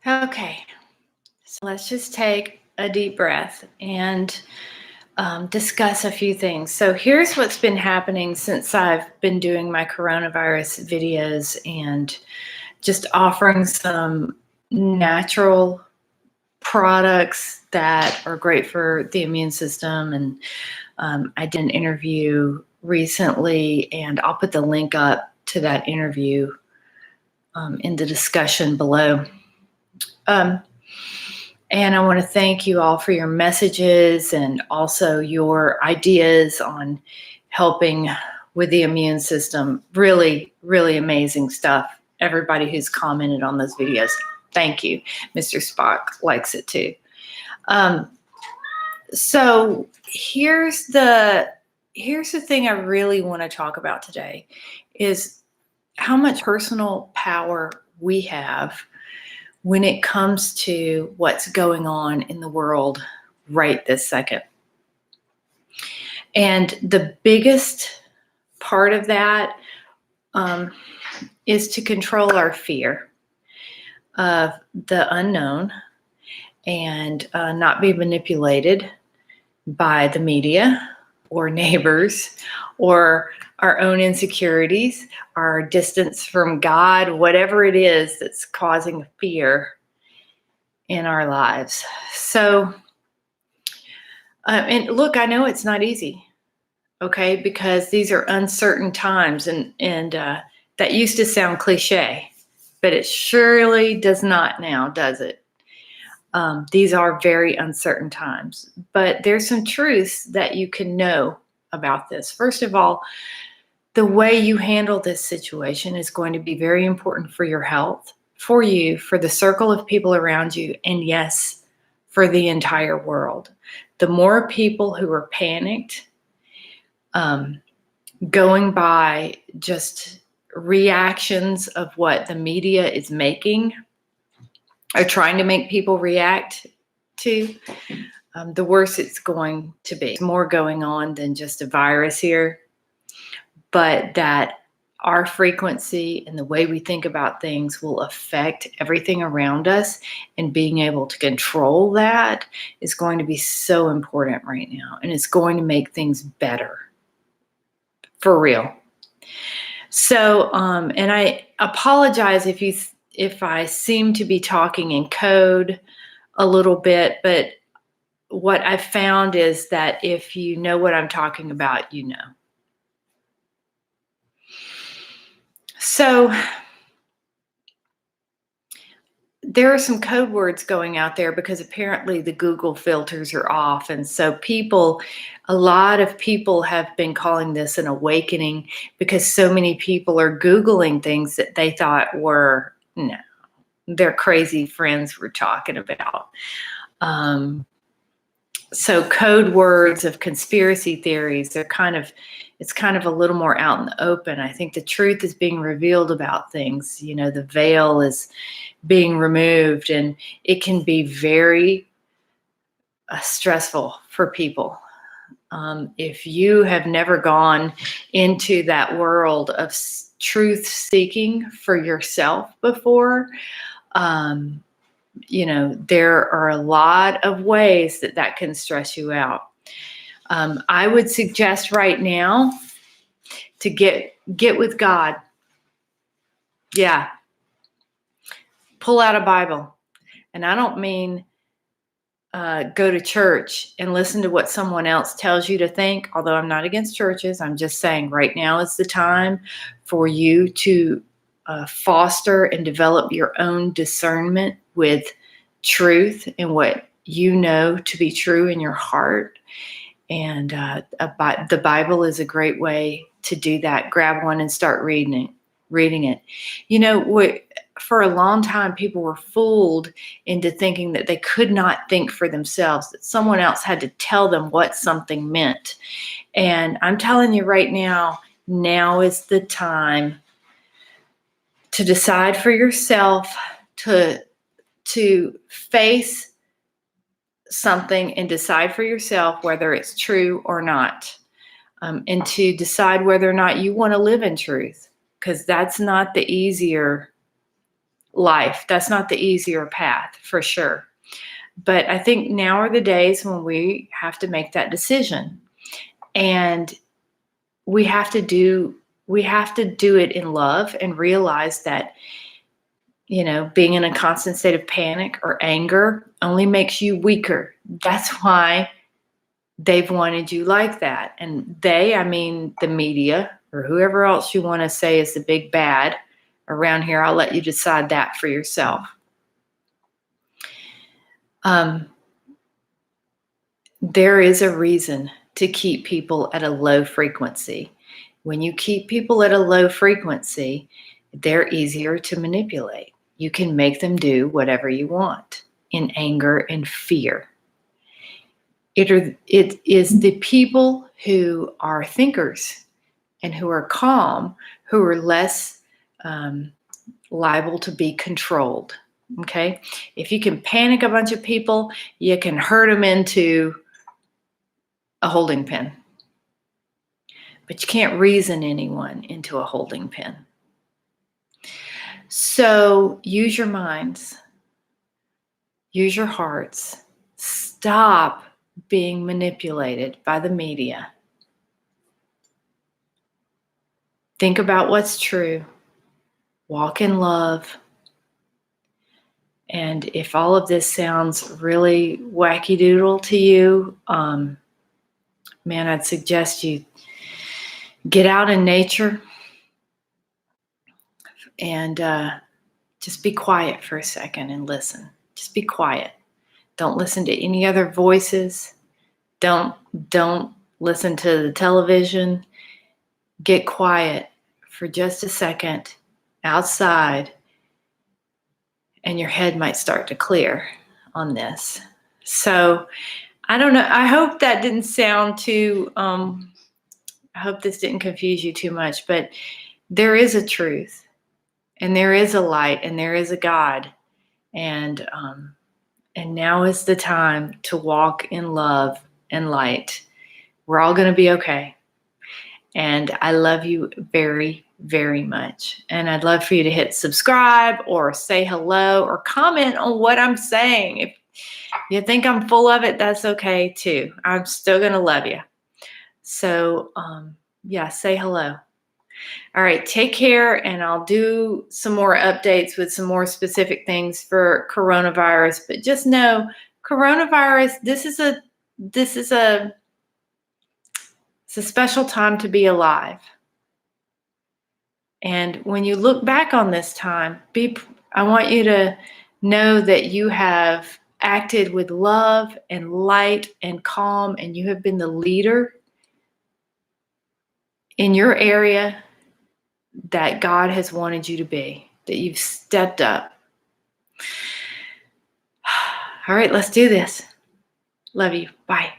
Okay, so let's just take a deep breath and discuss a few things. So, here's what's been happening since I've been doing my coronavirus videos and just offering some natural products that are great for the immune system. And I did an interview recently, and I'll put the link up to that interview in the discussion below. Um, And I want to thank you all for your messages and also your ideas on helping with the immune system. Really, really amazing stuff. Everybody who's commented on those videos, thank you. Mr. Spock likes it too. So here's the thing I really want to talk about today is how much personal power we have when it comes to what's going on in the world right this second. And the biggest part of that is to control our fear of the unknown and not be manipulated by the media or neighbors or our own insecurities, our distance from God, whatever it is that's causing fear in our lives. So, and look, I know it's not easy, okay, because these are uncertain times, and that used to sound cliche, but it surely does not now, does it? These are very uncertain times, but there's some truths that you can know about this. First of all, the way you handle this situation is going to be very important for your health, for you, for the circle of people around you, and yes, for the entire world. The more people who are panicked, going by just reactions of what the media is making or trying to make people react to, the worse it's going to be. There's more going on than just a virus here, but that our frequency and the way we think about things will affect everything around us, and being able to control that is going to be so important right now, and it's going to make things better, for real. So, and I apologize if I seem to be talking in code a little bit, but what I've found is that if you know what I'm talking about, you know. So there are some code words going out there because apparently the Google filters are off. And so a lot of people have been calling this an awakening because so many people are Googling things that they thought were, no, their crazy friends were talking about. So code words of conspiracy theories, it's kind of a little more out in the open. I think the truth is being revealed about things. You know, the veil is being removed, and it can be very stressful for people. If you have never gone into that world of truth seeking for yourself before, you know, there are a lot of ways that can stress you out. I would suggest right now to get with God. Yeah. Pull out a Bible. And I don't mean go to church and listen to what someone else tells you to think, although I'm not against churches. I'm just saying right now is the time for you to foster and develop your own discernment with truth and what you know to be true in your heart. And the Bible is a great way to do that. Grab one and start reading it. You know, for a long time, people were fooled into thinking that they could not think for themselves, that someone else had to tell them what something meant. And I'm telling you right now is the time to decide for yourself, to face something and decide for yourself whether it's true or not, and to decide whether or not you want to live in truth, because that's not the easier life. That's not the easier path, for sure. But I think now are the days when we have to make that decision. And we have to do it in love and realize that, being in a constant state of panic or anger only makes you weaker. That's why they've wanted you like that. And I mean the media or whoever else you want to say is the big bad around here. I'll let you decide that for yourself. There is a reason to keep people at a low frequency. When you keep people at a low frequency, they're easier to manipulate. You can make them do whatever you want in anger and fear. It is the people who are thinkers and who are calm, who are less liable to be controlled. Okay? If you can panic a bunch of people, you can herd them into a holding pen. But you can't reason anyone into a holding pen. So use your minds, use your hearts, stop being manipulated by the media. Think about what's true, walk in love. And if all of this sounds really wacky doodle to you, man, I'd suggest you get out in nature and just be quiet for a second and listen. Just be quiet. Don't listen to any other voices. Don't listen to the television. Get quiet for just a second outside, and your head might start to clear on this. So I don't know. I hope that didn't sound too, I hope this didn't confuse you too much, but there is a truth, and there is a light, and there is a God. And now is the time to walk in love and light. We're all going to be okay. And I love you very, very much. And I'd love for you to hit subscribe or say hello or comment on what I'm saying. If you think I'm full of it, that's okay too. I'm still going to love you. So, say hello. All right, take care, and I'll do some more updates with some more specific things for coronavirus. But just know, coronavirus, it's a special time to be alive. And when you look back on this time, I want you to know that you have acted with love and light and calm, and you have been the leader in your area that God has wanted you to be, that you've stepped up. All right, let's do this. Love you. Bye.